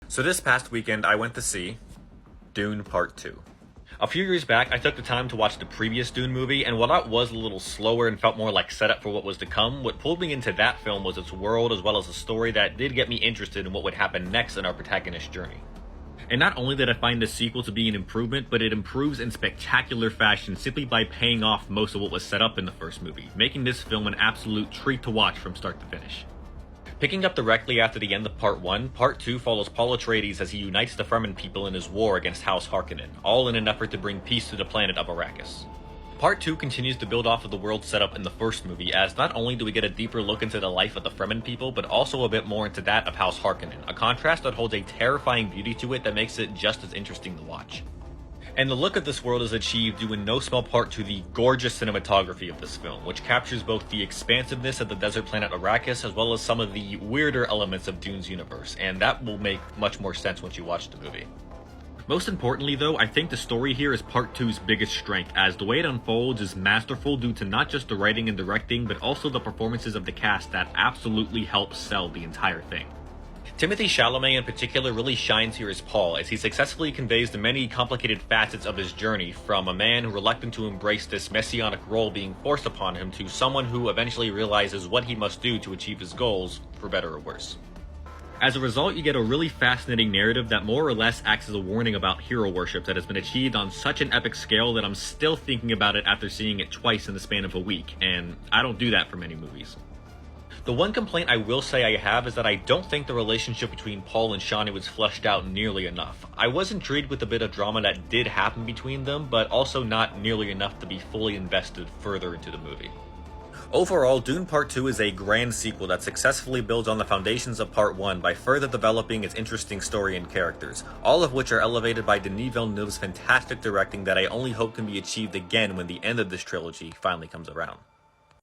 So this past weekend, I went to see Dune Part 2. A few years back, I took the time to watch the previous Dune movie, and while that was a little slower and felt more like setup for what was to come, what pulled me into that film was its world as well as a story that did get me interested in what would happen next in our protagonist's journey. And not only did I find the sequel to be an improvement, but it improves in spectacular fashion simply by paying off most of what was set up in the first movie, making this film an absolute treat to watch from start to finish. Picking up directly after the end of Part 1, Part 2 follows Paul Atreides as he unites the Fremen people in his war against House Harkonnen, all in an effort to bring peace to the planet of Arrakis. Part 2 continues to build off of the world setup in the first movie, as not only do we get a deeper look into the life of the Fremen people, but also a bit more into that of House Harkonnen, a contrast that holds a terrifying beauty to it that makes it just as interesting to watch. And the look of this world is achieved due in no small part to the gorgeous cinematography of this film, which captures both the expansiveness of the desert planet Arrakis as well as some of the weirder elements of Dune's universe, and that will make much more sense once you watch the movie. Most importantly though, I think the story here is Part 2's biggest strength, as the way it unfolds is masterful due to not just the writing and directing, but also the performances of the cast that absolutely help sell the entire thing. Timothée Chalamet in particular really shines here as Paul, as he successfully conveys the many complicated facets of his journey, from a man who reluctant to embrace this messianic role being forced upon him to someone who eventually realizes what he must do to achieve his goals, for better or worse. As a result, you get a really fascinating narrative that more or less acts as a warning about hero worship that has been achieved on such an epic scale that I'm still thinking about it after seeing it twice in the span of a week, and I don't do that for many movies. The one complaint I will say I have is that I don't think the relationship between Paul and Shawnee was fleshed out nearly enough. I was intrigued with the bit of drama that did happen between them, but also not nearly enough to be fully invested further into the movie. Overall, Dune Part 2 is a grand sequel that successfully builds on the foundations of Part 1 by further developing its interesting story and characters, all of which are elevated by Denis Villeneuve's fantastic directing that I only hope can be achieved again when the end of this trilogy finally comes around.